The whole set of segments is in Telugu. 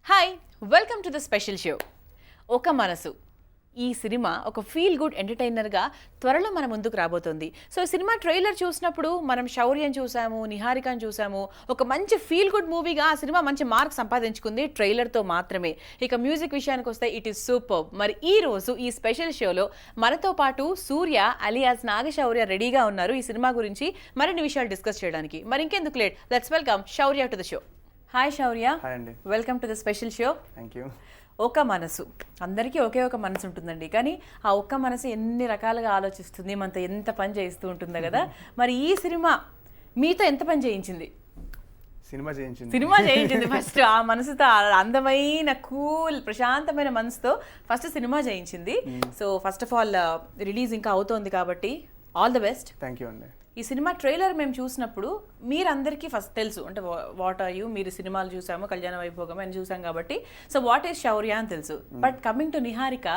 Hi, welcome to the special show. ఒక మనసు ఈ సినిమా ఒక ఫీల్ గుడ్ ఎంటర్టైనర్గా త్వరలో మన ముందుకు రాబోతుంది. సో సినిమా ట్రైలర్ చూసినప్పుడు మనం శౌర్యం చూసాము, నిహారికను చూసాము. ఒక మంచి ఫీల్ గుడ్ మూవీగా ఆ సినిమా మంచి మార్క్ సంపాదించుకుంది ట్రైలర్తో మాత్రమే. ఇక మ్యూజిక్ విషయానికి వస్తే ఇట్ ఈస్ సూపర్. మరి ఈ రోజు ఈ స్పెషల్ షోలో మనతో పాటు సూర్య అలియాస్ నాగశౌర్య రెడీగా ఉన్నారు ఈ సినిమా గురించి మరిన్ని విషయాలు డిస్కస్ చేయడానికి. మరి ఇంకెందుకు late, let's welcome Shaurya to the show. Hi Shaurya, welcome to the special show. Thank you. ఒక మనసు, అందరికీ ఒకే ఒక మనసు ఉంటుందండి, కానీ ఆ ఒక్క మనసు ఎన్ని రకాలుగా ఆలోచిస్తుంది, మనతో ఎంత పని చేస్తూ ఉంటుందో కదా. మరి ఈ సినిమా మీతో ఎంత పని చేయించింది? సినిమా చేయించింది ఫస్ట్ ఆ మనసుతో, అందమైన కూల్ ప్రశాంతమైన మనసుతో ఫస్ట్ సినిమా చేయించింది. So first of all release ఇంకా అవుతోంది కాబట్టి all the best. Thank you అండి. ఈ సినిమా ట్రైలర్ మేము చూసినప్పుడు మీరందరికీ ఫస్ట్ తెలుసు, అంటే వాట్ ఆర్ యూ, మీరు సినిమాలు చూసాము, కళ్యాణ వైభోగం అని చూసాం కాబట్టి సో వాట్ ఈస్ శౌర్య అని తెలుసు. But coming to Niharika,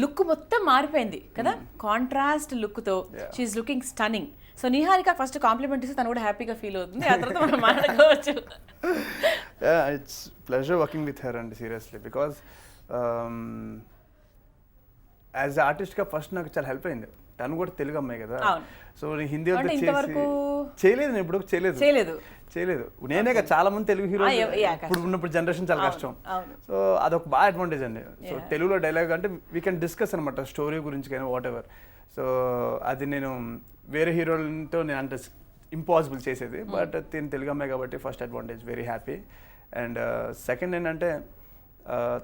look మొత్తం మారిపోయింది కదా, కాంట్రాస్ట్ లుక్తో she is looking stunning. So Niharika first compliment ఇస్తే తను కూడా హ్యాపీగా ఫీల్ అవుతుంది, ఆ తర్వాత మనం మాట్లాడుకోవచ్చు. It's pleasure working with her అండి, సీరియస్లీ. బికాస్ యాజ్ ఆర్టిస్ట్గా ఫస్ట్ నాకు చాలా హెల్ప్ అయింది. తను కూడా తెలుగు అమ్మాయి కదా, సో నేను హిందీ చేయలేదు, నేను ఇప్పుడు చేయలేదు. నేనే చాలా మంది తెలుగు హీరో ఇప్పుడు ఉన్నప్పుడు జనరేషన్ చాలా కష్టం. సో అదొక బాగా అడ్వాంటేజ్ అండి. సో తెలుగులో డైలాగ్ అంటే వీ కెన్ డిస్కస్ అనమాట, స్టోరీ గురించి కానీ వాట్ ఎవర్. సో అది నేను వేరే హీరోలతో నేను అంటే ఇంపాసిబుల్ చేసేది, బట్ నేను తెలుగు అమ్మాయి కాబట్టి first advantage, very happy. And second ఏంటంటే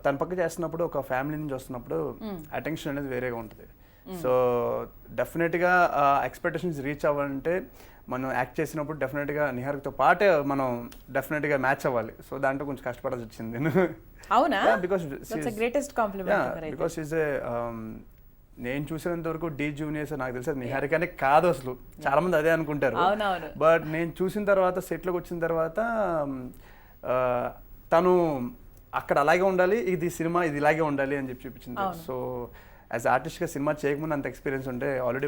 తన పక్క చేస్తున్నప్పుడు ఒక ఫ్యామిలీ నుంచి వస్తున్నప్పుడు అటెన్షన్ అనేది వేరేగా ఉంటుంది. సో డెఫినెట్గా ఎక్స్పెక్టేషన్స్ రీచ్ అవ్వాలంటే మనం యాక్ట్ చేసినప్పుడు డెఫినెట్గా నిహారికతో పాటే మనం డెఫినెట్గా మ్యాచ్ అవ్వాలి. సో దాంట్లో కొంచెం కష్టపడాల్సి వచ్చింది. అవునా? బికాస్ ఈజ్ ఏ నేను చూసినంత వరకు డీ జూనియర్స్ నాకు తెలిసి నిహారికనే కాదు అసలు, చాలా మంది అదే అనుకుంటారు. బట్ నేను చూసిన తర్వాత సెట్లోకి వచ్చిన తర్వాత తను అక్కడ అలాగే ఉండాలి, ఇది సినిమా ఇది ఇలాగే ఉండాలి అని చెప్పి చూపించింది. సో యాజ్ ఆర్టిస్ట్గా సినిమా చేయకముందు అంత ఎక్స్పీరియన్స్ ఉంటే ఆల్రెడీ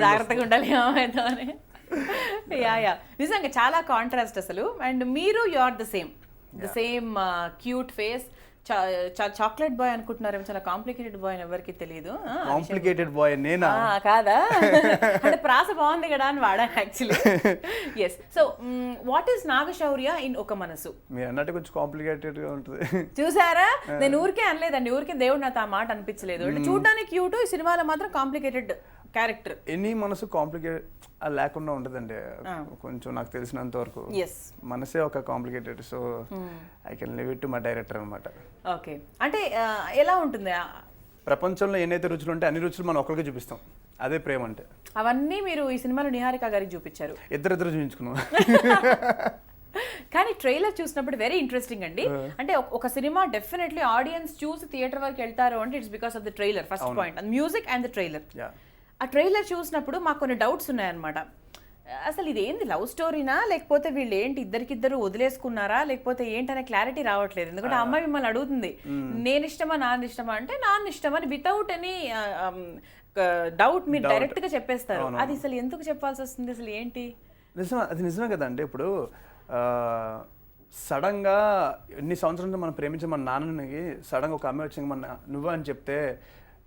జాగ్రత్తగా ఉండాలి నిజంగా చాలా కాంట్రాస్ట్ అసలు. అండ్ మీరు you are the same cute face. Chocolate boy అనుకుంటున్నారేమో, చాలా కాంప్లికేటెడ్ బాయ్ అని ఎవరికి తెలియదు. కాంప్లికేటెడ్ బాయ్ నేనా కాదా, అంటే ప్రాస బాగుంది కదా అని వాడాను actually. Yes. So what is Naga Shaurya in Oka Manasu? మీరు అన్నట్టు కొంచెం కాంప్లికేటెడ్ గా ఉంటుంది. చూసారా, నేను ఊరికే అనలేదండి, ఊరికే దేవుడు నాతో ఆ మాట అనిపించలేదు. అంటే చూడడానికి క్యూట్, ఈ సినిమాలో మాత్రం కాంప్లికేటెడ్ క్యారెక్టర్. ఎనీ మనసు కాంప్లికేట్ లేకుండా ఉండదండి. కొంచెం నాకు తెలిసినంత వరకు మనసే ఒక complicated. So I can leave it to my director అనమాట. ఓకే, అంటే ఎలా ఉంటుంది? ప్రపంచంలో ఎన్నైతే రుచులు ఉంటే అన్ని రుచులు మనం ఒకరికి చూపిస్తాం, అదే ప్రేమ అంటే. అవన్నీ మీరు ఈ సినిమాలో నిహారిక గారికి చూపించారు, ఇద్దరు చూపించుకున్నాం. కానీ ట్రైలర్ చూసినప్పుడు వెరీ ఇంట్రెస్టింగ్ అండి. అంటే ఒక సినిమా డెఫినెట్లీ ఆడియన్స్ చూసి థియేటర్ వరకు వెళ్తారు అంటే it's because of the trailer, first point, music and the trailer. ఆ ట్రైలర్ చూసినప్పుడు మాకు కొన్ని డౌట్స్ ఉన్నాయన్నమాట. అసలు ఇదేంది, లవ్ స్టోరీనా, లేకపోతే వీళ్ళు ఏంటి ఇద్దరికిద్దరు వదిలేసుకున్నారా, లేకపోతే ఏంటనే క్లారిటీ రావట్లేదు. ఎందుకంటే ఆ అమ్మాయి మిమ్మల్ని అడుగుతుంది, నేను ఇష్టమా నాన్న ఇష్టమా అంటే నాన్న ఇష్టమని వితౌట్ ఎనీ డౌట్ మీరు డైరెక్ట్ గా చెప్పేస్తారు. అది అసలు ఎందుకు చెప్పాల్సి వస్తుంది, అసలు ఏంటి? అది నిజమే కదండి. ఇప్పుడు సడన్గా ఎన్ని సంవత్సరాలు మనం ప్రేమించిన మన నాన్నకి సడన్గా ఒక అమ్మాయి వచ్చి మన నువ్వు అని చెప్తే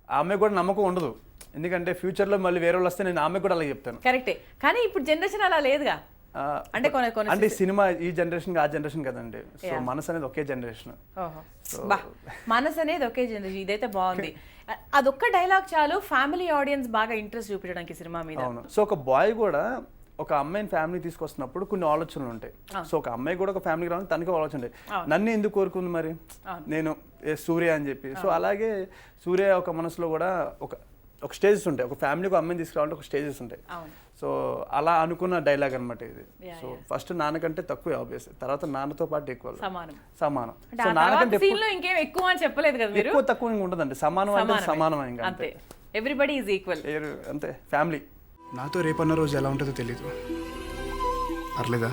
ఆ అమ్మాయి కూడా నమ్మకం ఉండదు. ఎందుకంటే ఫ్యూచర్లో మళ్ళీ వేరే వాళ్ళు వస్తే నేను ఆమె కూడా అలా చెప్తాను. కరెక్టే, కానీ ఇప్పుడు జనరేషన్ అలా లేదుగా. అంటే సినిమా ఈ జనరేషన్ ఆ జనరేషన్ కదండి. సో మనసు అనేది ఒకే జనరేషన్. మనసు అనేది ఒకే జనరేషన్, ఇదైతే బాగుంది. అదొక్క డైలాగ్ చాలు ఫ్యామిలీ ఆడియన్స్ బాగా ఇంట్రెస్ట్ చూపించడానికి సినిమా మీద. సో ఒక బాయ్ కూడా ఒక అమ్మాయిని ఫ్యామిలీ తీసుకొస్తున్నప్పుడు కొన్ని ఆలోచనలు ఉంటాయి. సో ఒక అమ్మాయి కూడా ఒక ఫ్యామిలీకి రావాలి, తనకి ఆలోచన ఉంటాయి. నన్ను ఎందుకు కోరుకుంది మరి నేను సూర్య అని చెప్పి. సో అలాగే సూర్య ఒక మనసులో కూడా ఒక స్టేజెస్ ఉంటాయి. ఒక ఫ్యామిలీకి ఒక అమ్మాయిని తీసుకురావాలంటే ఒక స్టేజెస్ ఉంటాయి. సో అలా అనుకున్న డైలాగ్ అనమాట ఇది. సో ఫస్ట్ నాన్నకంటే తక్కువ ఆబ్వియస్, తర్వాత నాన్నతో పాటు ఎక్కువ సమానం. సో నాన్నకంటే ఎక్కువ తక్కువ ఉంటుందండి, సమానం అంటే సమానం. అంతే, ఎవ్రీబడీ ఈజ్ ఈక్వల్, అంతే ఫ్యామిలీ. నాతో రేపన్న రోజు ఎలా ఉంటుందో తెలీదు, పర్లేదా?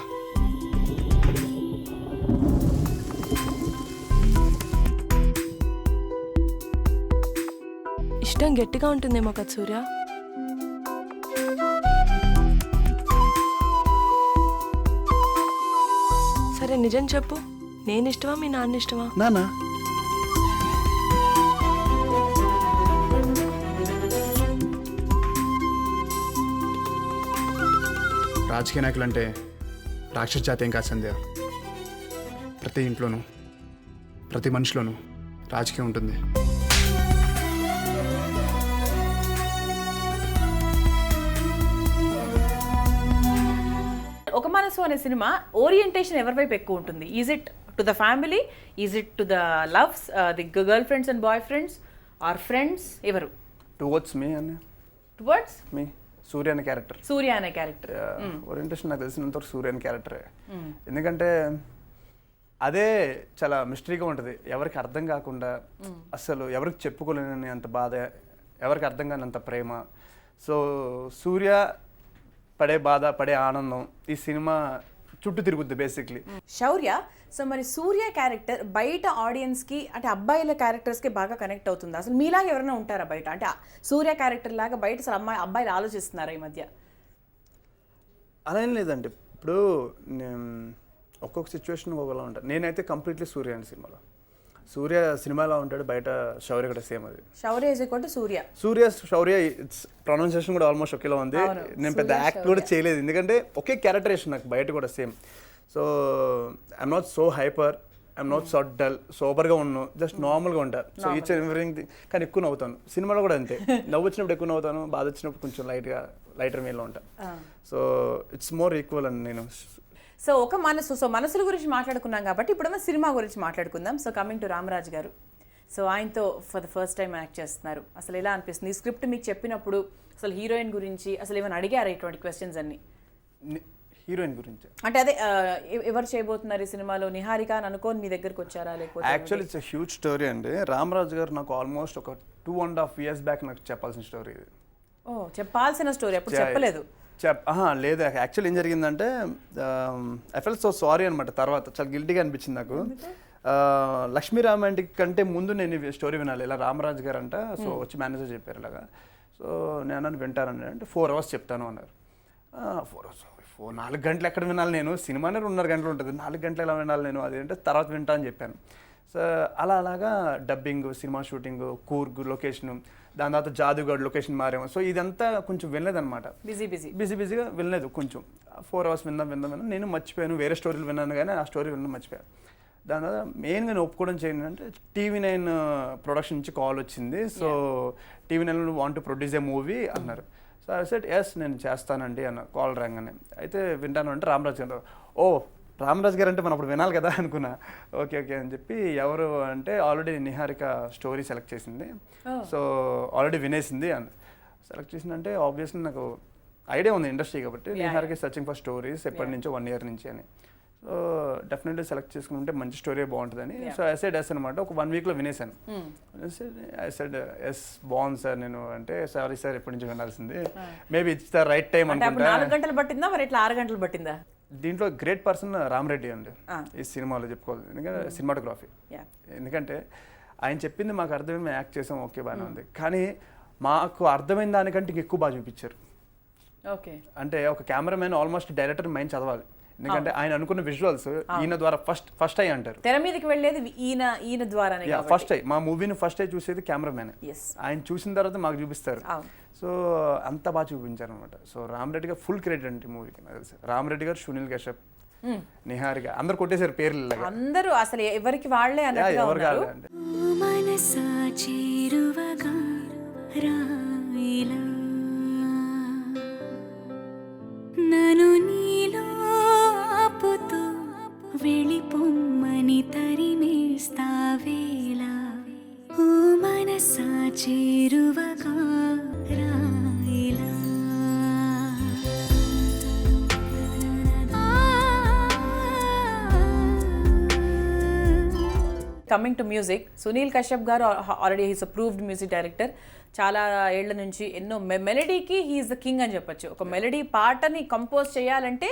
ఇష్టం గట్టిగా ఉంటుందేమో కదా సూర్య. సరే నిజం చెప్పు, నేను ఇష్టమా మీ నాన్న ఇష్టమా? నానా రాజకీయ నాయకులు అంటే రాక్షస జాతి ఏం కాదు సంధ్య. ప్రతి ఇంట్లోనూ ప్రతి మనిషిలోనూ రాజకీయం ఉంటుంది. ఒక మనసు అనే సినిమా ఓరియంటేషన్ ఎవరి వైపు ఎక్కువ ఉంటుంది? Is it to the family, is it to the loves, the girl friends and boy friends are friends? ఎవరు టువర్డ్స్ మీ అని టువర్డ్స్ మీ సూర్య అనే క్యారెక్టర్. సూర్య అనే క్యారెక్టర్ ఓరియంటేషన్ నాకు తెలిసినంతవరకు సూర్య అనే క్యారెక్టరే. ఎందుకంటే అదే చాలా మిస్టరీగా ఉంటుంది, ఎవరికి అర్థం కాకుండా, అసలు ఎవరికి చెప్పుకోలేని అంత బాధ, ఎవరికి అర్థం కానంత ప్రేమ. సో సూర్య పడే బాధ, పడే ఆనందం ఈ సినిమా చుట్టూ తిరుగుద్ది బేసిక్లీ. శౌర్య, సో మరి సూర్య క్యారెక్టర్ బయట ఆడియన్స్కి అంటే అబ్బాయిల క్యారెక్టర్స్కి బాగా కనెక్ట్ అవుతుంది. అసలు మీలాగా ఎవరైనా ఉంటారా బయట? అంటే సూర్య క్యారెక్టర్ లాగా బయట అసలు అబ్బాయిలు ఆలోచిస్తున్నారా ఈ మధ్య? అలా ఏం లేదండి. ఇప్పుడు ఒక్కొక్క సిచ్యువేషన్ ఒకలా ఉంటాను. నేనైతే కంప్లీట్లీ సూర్య అండి సినిమాలో. సూర్య సినిమాలో ఉంటాడు, బయట శౌర్య కూడా సేమ్. అది Shourya is equal to Surya. Shourya pronunciation కూడా ఆల్మోస్ట్ ఒకేలా ఉంది. నేను పెద్ద యాక్ట్ కూడా చేయలేదు, ఎందుకంటే ఒకే క్యారెక్టరేషన్ నాకు బయట కూడా same. So I'm not so hyper, I'm not so dull, సూపర్గా ఉన్నాను, జస్ట్ నార్మల్గా ఉంటా. సో ఈచ్ అండ్ ఎవ్రీథింగ్, కానీ ఎక్కువ నవ్వుతాను. సినిమాలో కూడా అంతే, నవ్వు వచ్చినప్పుడు ఎక్కువ నవ్వుతాను, బాధ వచ్చినప్పుడు కొంచెం లైటర్ మీలో ఉంటాను. సో ఇట్స్ మోర్ ఈక్వల్ అని నేను. సో ఒక మనసు, సో మనసుల గురించి మాట్లాడుకున్నాం కాబట్టి ఇప్పుడు సినిమా గురించి మాట్లాడుకుందాం. సో కమింగ్ టు రామరాజ్ గారు, సో ఆయనతో for the first time act చేస్తున్నారు. అసలు ఎలా అనిపిస్తుంది? ఈ స్క్రిప్ట్ మీకు చెప్పినప్పుడు అసలు హీరోయిన్ గురించి అసలు ఏమైనా అడిగారా ఇటువంటి క్వశ్చన్స్ అన్ని? హీరోయిన్ గురించి అంటే అదే ఎవరు చేయబోతున్నారు ఈ సినిమాలో, నిహారిక అని అనుకోని మీ దగ్గరకు వచ్చారా లేకపోతే? యాక్చువల్లీ ఇట్స్ హ్యూజ్ స్టోరీ అండి. రామరాజ్ గారు నాకు ఆల్మోస్ట్ ఒక 2.5 years బ్యాక్ నాకు చెప్పాల్సిన స్టోరీ ఇది. ఓ, చెప్పాల్సిన స్టోరీ, అప్పుడు చెప్పలేదు? లేదు. యాక్చువల్ ఏం జరిగిందంటే ఐ ఫెల్ సో సారీ అనమాట. తర్వాత చాలా గిల్టీగా అనిపించింది నాకు. లక్ష్మీ రామాంటిక్ కంటే ముందు నేను స్టోరీ వినాలి, ఇలా రామరాజ్ గారు అంట. సో వచ్చి మేనేజర్ చెప్పారు ఇలాగా. సో నేను వింటానండి అంటే 4 hours చెప్తాను అన్నారు. 4 hours 4 గంటలు ఎక్కడ వినాలి నేను? సినిమానే 2.5 గంటలు ఉంటుంది, 4 గంటలు ఎలా వినాలి నేను? అదేంటే తర్వాత వింటా అని చెప్పాను. సో అలాగా dubbing, cinema shooting, Coorg location, దాని తర్వాత జాదుగఢ్ లొకేషన్ మారేమో. సో ఇదంతా కొంచెం వినలేదన్నమాట, బిజీగా వినలేదు. కొంచెం 4 hours విందాం నేను మర్చిపోయాను. వేరే స్టోరీలు విన్నాను కానీ ఆ స్టోరీ వినడం మర్చిపోయాను. దాని తర్వాత మెయిన్గా నేను ఒప్పుకోవడం చేయండి అంటే TV9 ప్రొడక్షన్ నుంచి కాల్ వచ్చింది. So TV9 want to produce A movie అన్నారు. సో ఐ సెడ్ ఎస్ నేను చేస్తానండి అన్న కాల్ రాగానే. అయితే వింటాను అంటే రామరాజ్ గారు, ఓ రామరాజ్ గారు అంటే మనం అప్పుడు వినాలి కదా అనుకున్నా. ఓకే అని చెప్పి ఎవరు అంటే ఆల్రెడీ నిహారిక స్టోరీ సెలెక్ట్ చేసింది. సో ఆల్రెడీ వినేసింది అని సెలెక్ట్ చేసిందంటే ఆబ్వియస్లీ నాకు ఐడియా ఉంది ఇండస్ట్రీ కాబట్టి. నిహారిక సర్చింగ్ ఫర్ స్టోరీస్ ఎప్పటి నుంచో 1 year నుంచి అని. సో డెఫినెట్లీ సెలెక్ట్ చేసుకుంటే మంచి స్టోరీ బాగుంటుందని. సో ఐ సెడ్ ఎస్ అనమాట. ఒక 1 weekలో వినేసాను. ఐ సెడ్ ఎస్ బాగుంది సార్. నేను అంటే సారీ సార్ ఎప్పటి నుంచి వినాల్సింది, maybe it's the right time అనుకుంటా. 4 గంటలు పట్టిందా మరి ఇట్లా 6 గంటలు పట్టిందా? దీంట్లో గ్రేట్ పర్సన్ రామరెడ్డి అండి ఈ సినిమాలో చెప్పుకోవాలి. ఎందుకంటే సినిమాటోగ్రఫీ, ఎందుకంటే ఆయన చెప్పింది మాకు అర్థమై మేము యాక్ట్ చేసాం, ఓకే బాగానే ఉంది. కానీ మాకు అర్థమైన దానికంటే ఎక్కువ బాగా చూపించారు. ఓకే, అంటే ఒక కెమెరామెన్ ఆల్మోస్ట్ డైరెక్టర్ మైండ్ చదవాలి. ఎందుకంటే ఆయన అనుకున్న విజువల్స్ ఈయన ద్వారా ఫస్ట్ అయ్యి అంటారు. తెర మీదకి వెళ్ళేది ఈయన ద్వారా. ఫస్ట్ అయ్యి మా మూవీని ఫస్ట్ అయ్యి చూసేది కెమెరామెన్. ఆయన చూసిన తర్వాత మాకు చూపిస్తారు. సో అంత బాగా చూపించారు అనమాట. సో రామరెడ్డి గారు ఫుల్ క్రెడిట్ అంటే మూవీకి నాకు తెలుసు. రామరెడ్డి గారు, సునీల్ కశ్యప్, నిహారిక అందరు కొట్టేశారు పేర్లు. అందరూ అసలు ఎవరికి వాళ్ళే ఎవరు కాదు అంటే వెళ్ళిపోమ్మని తరిమేస్తావేలా ఓ మనసా చేరువగా రాయిలా. Coming to music, Sunil Kashyap గారు already he's approved music director. చాలా ఏళ్ల నుంచి ఎన్నో మెలడీకి హీఈస్ ద కింగ్ అని చెప్పొచ్చు. ఒక మెలడీ పాటని కంపోజ్ చేయాలంటే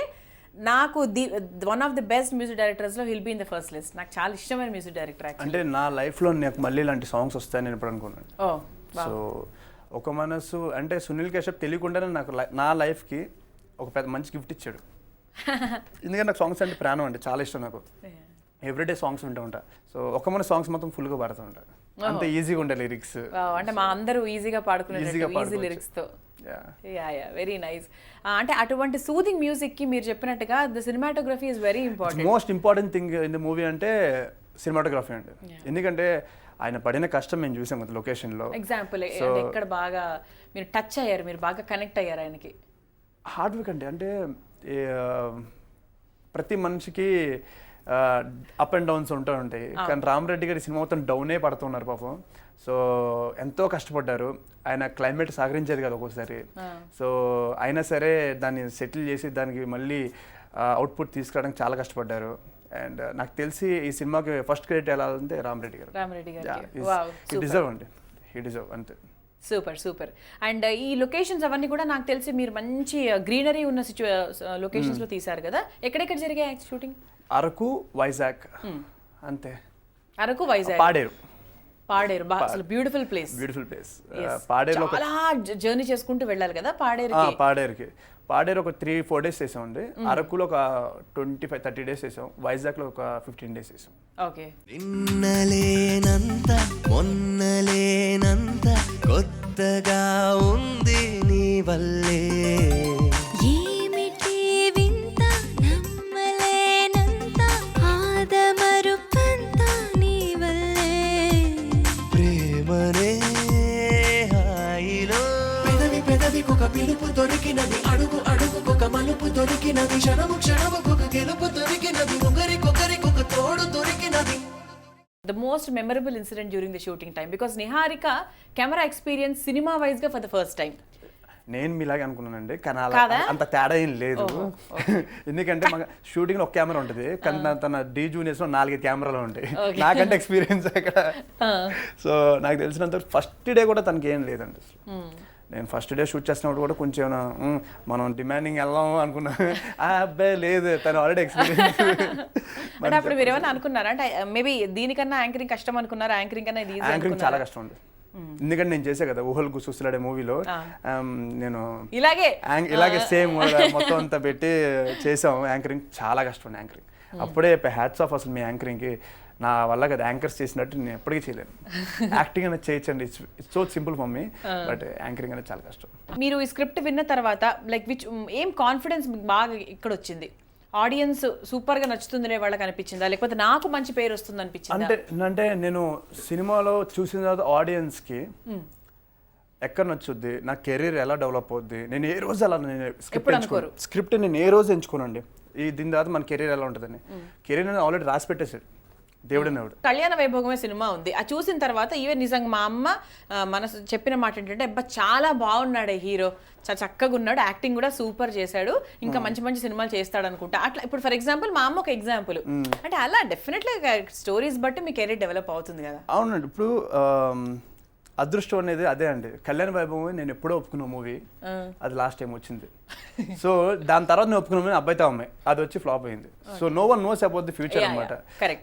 నాకు one of the best music డైరెక్టర్స్లో he'll be in the first list. నాకు చాలా ఇష్టమైన మ్యూజిక్ డైరెక్టర్. అంటే నా లైఫ్లో నాకు మళ్ళీ ఇలాంటి సాంగ్స్ వస్తాయని నేను ఇప్పుడు అనుకున్నాను. సో ఒక మనసు అంటే సునీల్ కశ్యప్ తెలియకుండానే నాకు నా లైఫ్కి ఒక పెద్ద మంచి గిఫ్ట్ ఇచ్చాడు. ఎందుకంటే నాకు సాంగ్స్ అంటే ప్రాణం అంటే చాలా ఇష్టం నాకు. ఎవ్రీడే సాంగ్స్ వింటూ ఉంటా. సో ఒక మన సాంగ్స్ మొత్తం ఫుల్గా పాడుతూ ఉంటా. అంత ఈజీగా ఉంటాయి లిరిక్స్. అంటే మా అందరూ ఈజీగా పాడుకునే ఈజీ లిరిక్స్ తో. Yeah very nice. అంటే అటువంటి సూదింగ్ మ్యూజిక్ కి మీరు చెప్పినట్టుగా the cinematography is very important. Most important thing in the movie అంటే సినిమాటోగ్రఫీ అండి. ఎందుకంటే ఆయన పడిన కష్టం మేము చూసాం కదా లొకేషన్లో. ఎగ్జాంపుల్ ఎక్కడ బాగా మీరు టచ్ అయ్యారు, మీరు బాగా కనెక్ట్ అయ్యారు ఆయనకి? హార్డ్ వర్క్ అంటే ప్రతి మనిషికి అప్ అండ్ డౌన్స్ ఉంటూ ఉంటాయి. కానీ రామరెడ్డి గారి సినిమా మొత్తం డౌనే పడుతున్నారు పాపం. సో ఎంతో కష్టపడ్డారు. ఆయన క్లైమేట్ సహకరించేది కదా ఒక్కోసారి. సో అయినా సరే దాన్ని సెటిల్ చేసి దానికి మళ్ళీ అవుట్పుట్ తీసుకురావడానికి చాలా కష్టపడ్డారు. అండ్ నాకు తెలిసి ఈ సినిమాకి ఫస్ట్ క్రెడిట్ ఎలా అంటే రామరెడ్డి గారు. హీ డిజర్వ్ అండి, హీ డిజర్వ్ అంతే. సూపర్. అండ్ ఈ లొకేషన్స్ అవన్నీ కూడా నాకు తెలిసి మీరు మంచి గ్రీనరీ ఉన్న లొకేషన్స్ లో తీశారు కదా. ఎక్కడెక్కడ జరిగాయి షూటింగ్? అరకు, వైజాగ్ అంతే. అరకు, వైజాగ్, పాడేరు అసలు బ్యూటిఫుల్ ప్లేస్. పాడేరులో చాలా జర్నీ చేసుకుంటూ వెళ్ళాలి కదా పాడేరు ఒక 3-4 days చేసామండి. అరకులో ఒక 25-30 days చేసాం. వైజాగ్లో ఒక 15 days చేసాం. ఓకే. నిన్నలేనంత మొన్నలేనంత కొత్తగా ఉంది నీ వల్లే. ఏమిటి వింత నమ్మలేనంత ఆదమరుపంత నీ వల్లే. ప్రేమనే హాయిలో పెదవికొక పిలుపు దొరికినది, అడుగు అడుగుకొక మలుపు దొరికినది, క్షణము క్షణముకొక గెలుపు దొరికినది, ఒకరికొకరికొక తోడు దొరికినది. The most memorable incident during the shooting time, because Niharika camera experience cinema wise గా for the first time. నేను మీలాగే అనుకున్నానండి, కానీ అంత తేడా ఏం లేదు. ఎందుకంటే మా షూటింగ్ లో ఒక కెమెరా ఉంటుంది, కానీ తన డి జూనియర్స్ లో 4 కెమెరాలు ఉంటాయి. నాకంటే ఎక్స్పీరియన్స్ అక్కడ. సో నాకు తెలిసినంత ఫస్ట్ డే కూడా తనకి ఏం లేదండి. నేను ఫస్ట్ డే షూట్ చేసినప్పుడు కూడా కొంచెం మనం డిమాండింగ్ వెళ్దాం అనుకున్నా. అబ్బాయి లేదు, తను ఆల్రెడీ ఎక్స్పీరియన్స్. అంటే అప్పుడు మీరు ఏమైనా అనుకున్నారా? అంటే మేబీ దీనికన్నా యాంకరింగ్ కష్టం అనుకున్నారా? యాంకరింగ్ కన్నా ఇది యాంకరింగ్ చాలా కష్టం ఉంది. ఎందుకంటే నేను చేసే కదా ఊహలు గుసగుసలాడే మూవీలో నేను ఇలాగే సేమ్ మొత్తం అంతా పెట్టి చేసాం. యాంకరింగ్ చాలా కష్టం. యాంకరింగ్ అప్పుడే హ్యాట్స్ ఆఫ్ అసలు మీ యాంకరింగ్కి. నా వల్ల కదా యాంకర్స్ చేసినట్టు నేను ఎప్పటికీ చేయలేను. యాక్టింగ్ అనేది చేయొచ్చండి, it's so simple for me, but anchoring అనేది చాలా కష్టం. మీరు ఈ స్క్రిప్ట్ విన్న తర్వాత లైక్ ఏం కాన్ఫిడెన్స్ బాగా ఇక్కడ వచ్చింది? ఆడియన్స్ సూపర్ గా నచ్చుతుందనే వాళ్ళకి అనిపించిందా, లేకపోతే నాకు మంచి పేరు వస్తుంది అనిపించిందా? అంటే నేను సినిమాలో చూసిన తర్వాత ఆడియన్స్ కి ఎక్కడ నచ్చుద్ది, నా కెరీర్ ఎలా డెవలప్ అవుద్ది, నేను ఏ రోజు అలా స్క్రిప్ట్ నేను ఏ రోజు ఎంచుకోనండి. దీని తర్వాత మన కెరీర్ ఎలా ఉంటుందని. కెరీర్ అనేది ఆల్రెడీ రాసి పెట్టేసాడు దేవుడు. కళ్యాణ వైభోగమే సినిమా ఉంది, అది చూసిన తర్వాత ఈవెన్ నిజంగా మా అమ్మ మనసు చెప్పిన మాట ఏంటంటే, అబ్బా చాలా బాగున్నాడు హీరో, చాలా చక్కగా ఉన్నాడు, యాక్టింగ్ కూడా సూపర్ చేశాడు, ఇంకా మంచి మంచి సినిమాలు చేస్తాడు అనుకుంటా. అట్లా ఇప్పుడు ఫర్ ఎగ్జాంపుల్ మా అమ్మ ఒక ఎగ్జాంపుల్. అంటే అలా డెఫినెట్లీ స్టోరీస్ బట్టి మీ కెరీర్ డెవలప్ అవుతుంది కదా. అవునండి. ఇప్పుడు అదృష్టం అనేది అదే అండి. కళ్యాణ వైభవం నేను ఎప్పుడో ఒప్పుకున్న మూవీ, అది లాస్ట్ టైం వచ్చింది. సో దాని తర్వాత నేను ఒప్పుకున్న అబ్బాయితో అమ్మాయి, అది వచ్చి ఫ్లాప్ అయింది. So no one knows about the future అనమాట.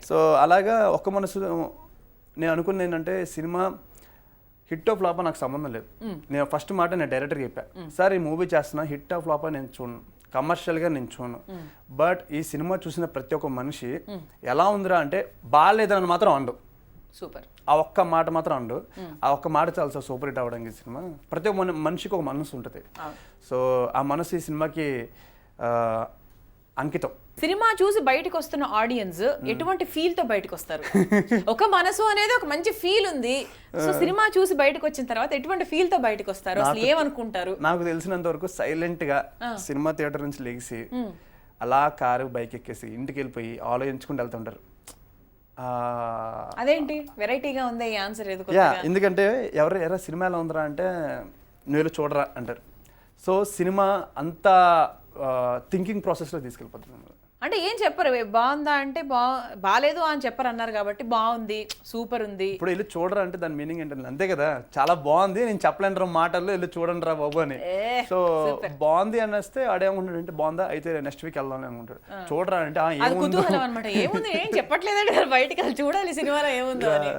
సో అలాగా ఒక్క మనసు నేను అనుకున్నది ఏంటంటే, సినిమా హిట్ ఆఫ్ ఫ్లాప్ నాకు సంబంధం లేదు. నేను ఫస్ట్ మాట నేను డైరెక్టర్కి చెప్పాను, సార్ ఈ మూవీ చేస్తున్నా, హిట్ ఆఫ్ ఫ్లాప్ నేను చూడను, కమర్షియల్గా నేను చూడను, బట్ ఈ సినిమా చూసిన ప్రతి ఒక్క మనిషి ఎలా ఉందిరా అంటే బాగాలేదని మాత్రం అండు. సూపర్. ఆ ఒక్క మాట మాత్రం అండు. ఆ ఒక్క మాట చాలా సార్ సూపర్ హిట్ అవ్వడానికి సినిమా. ప్రతి ఒక్క మనిషికి ఒక మనసు ఉంటుంది. సో ఆ మనసు ఈ సినిమాకి అంకితం. సినిమా చూసి బయటకు వస్తున్న ఆడియన్స్ ఎటువంటి ఫీల్ తో బయటకు వస్తారు? ఒక మనసు అనేది ఒక మంచి ఫీల్ ఉంది. సో సినిమా చూసి బయటకు వచ్చిన తర్వాత ఎటువంటి ఫీల్ తో బయటకు వస్తారు, అసలు ఏమనుకుంటారు? నాకు తెలిసినంత వరకు సైలెంట్ గా సినిమా థియేటర్ నుంచి లెగిసి అలా కారు బైక్ ఎక్కేసి ఇంటికి వెళ్ళిపోయి ఆలోచించుకుంటూ వెళ్తుంటారు. అదేంటి వెరైటీగా ఉంది ఈ ఆన్సర్? ఎందుకంటే ఎవరు సినిమా ఎలా ఉందరా అంటే, నువ్వు చూడరా అంటారు. సో సినిమా అంతా థింకింగ్ ప్రాసెస్లో తీసుకెళ్ళిపోతున్నాను. అంటే ఏం చెప్పరు, బాగుందా అంటే బాగాలేదు అని చెప్పరు అన్నారు కాబట్టి బాగుంది, సూపర్ ఉంది. ఇప్పుడు వెళ్ళి చూడరా అంటే దాని మీనింగ్ ఏంటంటే అంతే కదా, చాలా బాగుంది, నేను చెప్పలేను రా మాటల్లో, వెళ్ళి చూడండి రా బాబు అని. సో బాగుంది అనేస్తే ఆడేమనుకుంటాడు అంటే, బాగుందా అయితే నెక్స్ట్ వీక్ వెళ్దాం అనుకుంటాడు. చూడరా అంటే కుతూహలం అనమాట, ఏముంది ఏం చెప్పట్లేదంటే బయటికి వెళ్ళి చూడాలి సినిమాలో ఏముందో అని.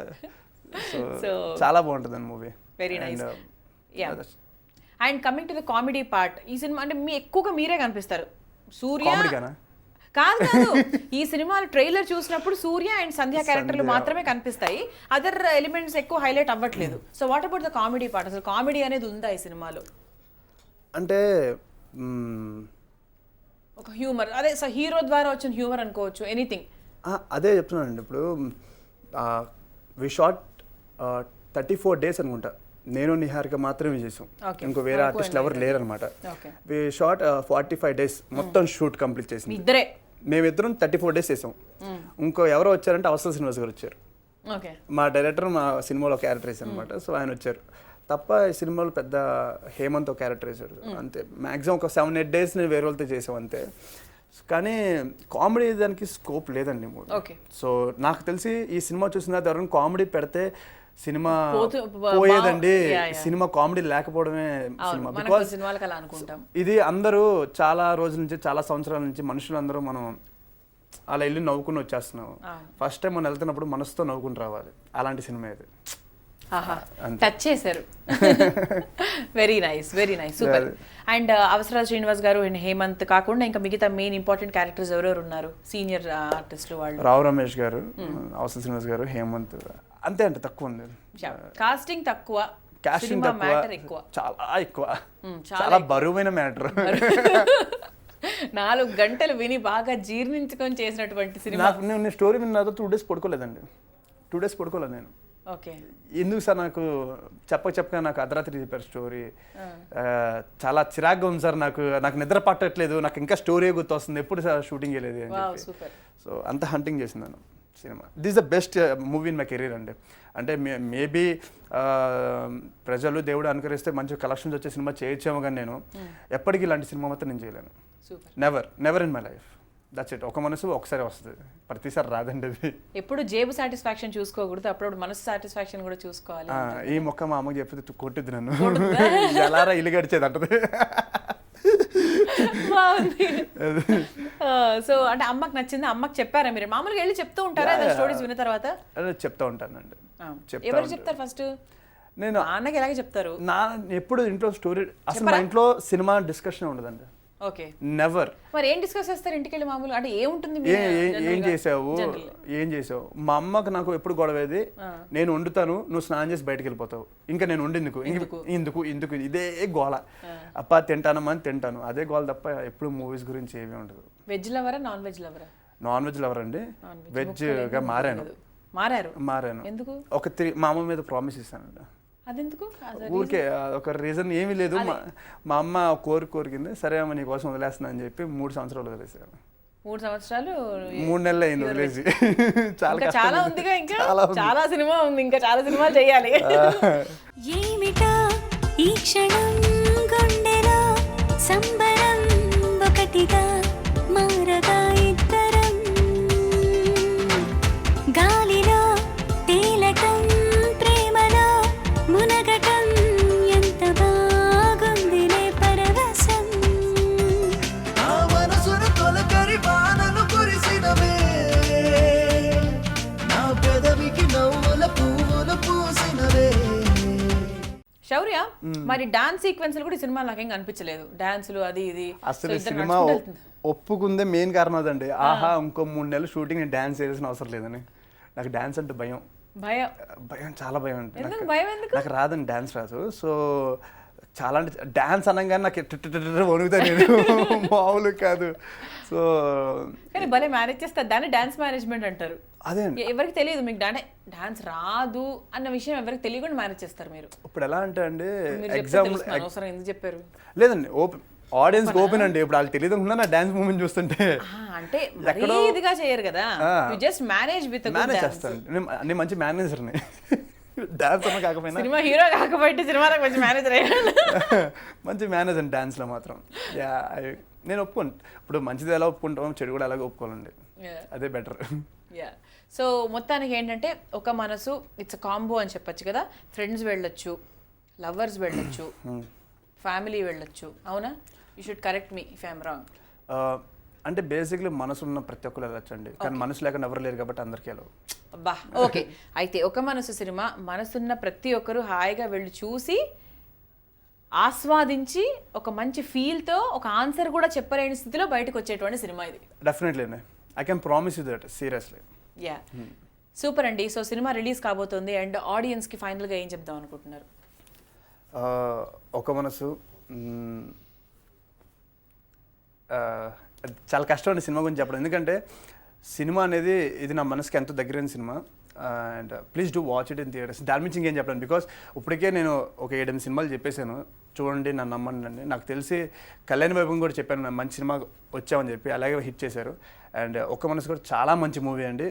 సో చాలా బాగుంటుంది movie. Very nice. And coming to the comedy part, ఈ సినిమా అంటే ఎక్కువగా మీరే కనిపిస్తారు. సూర్య కాదు కాదు ఈ సినిమాలో ట్రైలర్ చూసినప్పుడు సూర్య అండ్ సంధ్య క్యారెక్టర్లు మాత్రమే కనిపిస్తాయి, అదర్ ఎలిమెంట్స్ ఎక్కువ హైలైట్ అవ్వట్లేదు. So what about the comedy part? అసలు కామెడీ అనేది ఉందా ఈ సినిమాలో? అంటే ఒక హ్యూమర్, అదే సో హీరో ద్వారా వచ్చిన హ్యూమర్ అనుకోవచ్చు, ఎనీథింగ్. అదే చెప్తున్నానండి. ఇప్పుడు వి షాట్ 34 days అనుకుంటా, నేను నిహారిక మాత్రమే చేసాం, ఇంకో వేరే ఆర్టిస్టులు ఎవరు లేరనమాట. వి షాట్ 45 days మొత్తం షూట్ కంప్లీట్ చేసింది ఇద్దరే, మేమిద్దరం 34 days చేసాం. ఇంకో ఎవరో వచ్చారంటే అవసరం శ్రీనివాస్ గారు వచ్చారు, మా డైరెక్టర్ మా సినిమాలో క్యారెక్టర్ వేసారు అనమాట. సో ఆయన వచ్చారు తప్ప ఈ సినిమాలో పెద్ద హేమంత్ క్యారెక్టర్ వేసారు అంతే. మ్యాక్సిమం ఒక 7-8 days నేను వేరే వాళ్ళతో చేసాం అంతే. కానీ కామెడీ దానికి స్కోప్ లేదండి మూవీ. సో నాకు తెలిసి ఈ సినిమా చూసిన తర్వాత ఎవరైనా కామెడీ పెడితే సినిమా పోయేదండి. సినిమా కామెడీ లేకపోవడమే సినిమా. బికాస్ ఇది అందరూ చాలా రోజుల నుంచి, చాలా సంవత్సరాల నుంచి మనుషులందరూ మనం అలా వెళ్ళి నవ్వుకుని వచ్చేస్తున్నాం. ఫస్ట్ టైం మనం వెళ్తున్నప్పుడు మనసుతో నవ్వుకుని రావాలి, అలాంటి సినిమా ఇది. టచ్ చేశారు. Very nice, very nice, super. And అవసరాల శ్రీనివాస్ గారు అండ్ హేమంత్ కాకుండా ఇంకా మిగతా మెయిన్ ఇంపార్టెంట్ క్యారెక్టర్స్ ఎవరెవరు ఉన్నారు సీనియర్ ఆర్టిస్టులు? వాళ్ళు రావు రమేష్ గారు, అవసరాల శ్రీనివాస్ గారు, హేమంత్, అంతే అంటే తక్కువ ఉంది. కాస్టింగ్ తక్కువ, కాస్టింగ్ ఎక్కువ, చాలా ఎక్కువ, చాలా బరువైన మ్యాటర్. 4 గంటలు విని బాగా జీర్ణించుకొని చేసినటువంటి సినిమా. నేను స్టోరీ విన్న 2 days పడుకోలేదండి. 2 days పడుకోలేదు నేను. ఓకే, ఎందుకు సార్ నాకు చెప్పక నాకు అర్ధరాత్రి చెప్పారు స్టోరీ. చాలా చిరాగ్గా ఉంది సార్, నాకు నిద్ర పట్టట్లేదు, నాకు ఇంకా స్టోరీ గుర్తొస్తుంది, ఎప్పుడు సార్ షూటింగ్ చేయలేదు అని చెప్పి. సో అంత హంటింగ్ చేసిందాను cinema. This the best movie in my career అండి. అంటే మేబీ ప్రజలు దేవుడు అనుకరిస్తే మంచి కలెక్షన్స్ వచ్చే సినిమా చేయొచ్చాము, కానీ నేను ఎప్పటికీ ఇలాంటి సినిమా మాత్రం నేను చేయలేను. Never in my life. That's it. ఒక మనసు ఒకసారి వస్తుంది, ప్రతిసారి రాదండి అది. ఎప్పుడు జేబు సాటిస్ఫాక్షన్ చూసుకోకూడదు, అప్పుడు మనసు సాటిస్ఫాక్షన్ కూడా చూసుకోవాలి. ఈ మొక్క మా అమ్మకి చెప్తే కొట్టుద్ది నన్ను, ఎలారా ఇల్లు గడిచేది అంటది. సో అంటే అమ్మకి నచ్చింది, అమ్మకి చెప్పారా మీరు? మామూలుగా వెళ్ళి చెప్తూ ఉంటారా స్టోరీస్ విన్న తర్వాత? చెప్తా ఉంటానండి. ఎవరు చెప్తారు ఫస్ట్? నేను అన్నకి ఎలాగే చెప్తారు. ఎప్పుడు ఇంట్లో స్టోరీ, అసలు మా ఇంట్లో సినిమా డిస్కషన్ ఉండదండి. Okay, never. మరి ఏం డిస్కస్ చేస్తారు ఇంటికి వెళ్ళి? మామూలు అంటే ఏముంటుంది, ఏం చేసావు? మా అమ్మకు నాకు ఎప్పుడు గొడవేది, నేను వండుతాను, నువ్వు స్నానం చేసి బయటకు వెళ్ళిపోతావు, ఇంకా నేను వండేందుకు, ఇందుకు ఇదే గోల. అప్ప తింటానమ్మా అని తింటాను, అదే గోల తప్ప ఎప్పుడు మూవీస్ గురించి ఏమీ ఉండదు. Veg లవరా non veg లవరా? Non veg lover అండి. వెజ్ గా మారాను. ఎందుకు? మా అమ్మ మీద ప్రామిస్ ఇస్తానండి. అదెందుకు? ఊరికే ఒక రీజన్ ఏమీ లేదు. మా అమ్మ కోరికింది, సరే అమ్మ నీ కోసం వదిలేస్తున్నా అని చెప్పి 3 సంవత్సరాలు వదిలేసాను. 3 సంవత్సరాలు 3 నెలలు అయింది వదిలేసి. చాలా ఉందిగా, ఇంకా చాలా సినిమా ఉంది, ఇంకా చాలా సినిమా చేయాలి. ఏమిటా ఈ క్షణం గుండెలో సంబరం ఒకటిగా మారగా ఇద్దరం గాలిలో తేలటం ప్రేమలో మునగటం ఎంత బాగుందిలే పరవశం నా మనసును తొలకరి వానలు కురిసినవే నా పెదవికి నవ్వుల పువ్వులు పూసినవే. శౌర్య, మరి డాన్స్ సీక్వెన్స్లు కూడా ఈ సినిమా నాకేం కనిపించలేదు, డాన్సులు అది ఇది. అసలు సినిమా ఒప్పుకుందే మెయిన్ కారణం అదండి. ఆహా, ఇంకో 3 నెలలు షూటింగ్ నేను డాన్స్ చేయాల్సిన అవసరం లేదని. నాకు డాన్స్ అంటే భయం, చాలా భయం అంటే. నాకు రాదండి, డాన్స్ రాదు. సో చాలా అంటే డాన్స్ అనగానే నాకు వణుకుతా నేను, మామూలు కాదు. సో కానీ భలే మేనేజ్ చేస్తారు, దాన్ని డాన్స్ మేనేజ్మెంట్ అంటారు. అదే ఎవరికి తెలియదు మీకు డాన్స్ రాదు అన్న విషయం ఎవరికి తెలియకుండా మేనేజ్ చేస్తారు మీరు. ఇప్పుడు ఎలా అంటే అండి, ఎగ్జామ్ ఎందుకు చెప్పారు? లేదండి, ఓపెన్ ఆడియన్స్ ఓపెన్ అండి. ఇప్పుడు వాళ్ళకి తెలియదు అనుకున్నా నా డాన్స్ మూమెంట్ చూస్తుంటే. అంటే ఇదిగా చేయరు కదా, జస్ట్ మేనేజ్ విత్ మేనేజ్ చేస్తాను. నేను మంచి మేనేజర్ని, డాన్స్ అన్న కాకపోయినా, సినిమా హీరో కాకపోతే సినిమాలో మంచి మేనేజర్ అయ్యాను. మంచి మేనేజర్ డాన్స్లో మాత్రం. నేను ఒప్పుకోను. ఇప్పుడు మంచిది ఎలా ఒప్పుకుంటాం, చెడు కూడా అలాగే ఒప్పుకోవాలండి, అదే బెటర్. సో మొత్తానికి ఏంటంటే ఒక మనసు ఇట్స్ కాంబో అని చెప్పొచ్చు కదా. ఫ్రెండ్స్ వెళ్ళొచ్చు, లవర్స్ వెళ్ళొచ్చు, ఫ్యామిలీ వెళ్ళొచ్చు, అవునా? You should correct me if I'm wrong. అంటే బేసిక్లీ మనసు ఉన్న ప్రతి ఒక్కరు వెళ్ళొచ్చండి, కానీ మనసు లేకుండా ఎవరు లేరు కాబట్టి అందరికీ వెళ్ళవు. అబ్బా, ఓకే. అయితే ఒక మనసు సినిమా మనసున్న ప్రతి ఒక్కరు హాయిగా వెళ్ళి చూసి ఆస్వాదించి ఒక మంచి ఫీల్తో ఒక ఆన్సర్ కూడా చెప్పలేని స్థితిలో బయటకు వచ్చేటువంటి సినిమా ఇది. Definitely I can promise you that seriously. Yeah super అండి. సో సినిమా రిలీజ్ కాబోతుంది అండ్ ఆడియన్స్కి ఫైనల్గా ఏం చెప్దాం అనుకుంటున్నారు? ఒక మనసు చాలా కష్టం అండి సినిమా గురించి చెప్పడం, ఎందుకంటే సినిమా అనేది ఇది నా మనసుకి ఎంతో దగ్గరైన cinema. And please do watch it in theatres. దాని నుంచి ఇంకేం చెప్పాను, బికాస్ ఇప్పటికే నేను ఒక 7-8 సినిమాలు చెప్పేశాను, చూడండి నన్ను నమ్మండి. నాకు తెలిసి కళ్యాణ్ వైభవం కూడా చెప్పాను మంచి సినిమా వచ్చామని చెప్పి, అలాగే హిట్ చేశారు. అండ్ ఒక్క మనసు కూడా చాలా మంచి మూవీ అండి.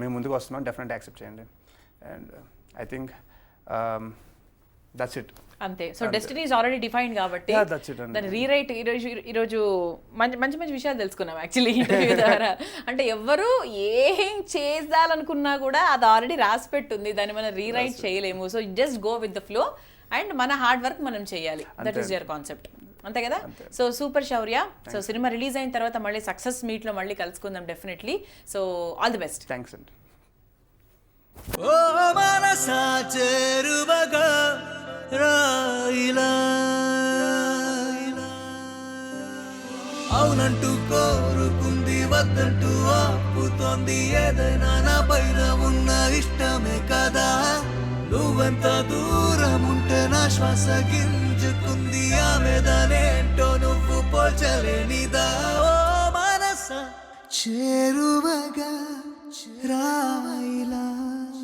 మేము ముందుకు వస్తున్నాం, డెఫినెట్గా యాక్సెప్ట్ చేయండి. And I think that's it. అంతే. So destiny is already defined కాబట్టి దాని రీరైట్ ఈరోజు మంచి మంచి మంచి విషయాలు తెలుసుకున్నాం యాక్చువల్లీ ఇంటర్వ్యూ ద్వారా. అంటే ఎవరు ఏం చేయాలనుకున్నా కూడా అది ఆల్రెడీ రాసి పెట్టుంది, దాన్ని మనం రీరైట్ చేయలేము. So just go with the flow and మన హార్డ్ వర్క్ మనం చేయాలి. దట్ ఈస్ యువర్ కాన్సెప్ట్, అంతే కదా? సో సూపర్ శౌర్య. సో సినిమా రిలీజ్ అయిన తర్వాత మళ్ళీ సక్సెస్ మీట్లో మళ్ళీ కలుసుకుందాం definitely. So all the best. Thanks అండి. ఓ మనసా చేరువగా రాయిలా అవునంటూ కోరుకుంది, వద్దంటూ ఆపుతోంది, ఏదైనా నా పైన ఉన్న ఇష్టమే కదా. నువ్వెంత దూరం ఉంటే నా శ్వాస గింజుకుంది, ఆమెదనేంటో నువ్వు పోల్చలేనిదా. ఓ మనసా చేరువగా రాయిలా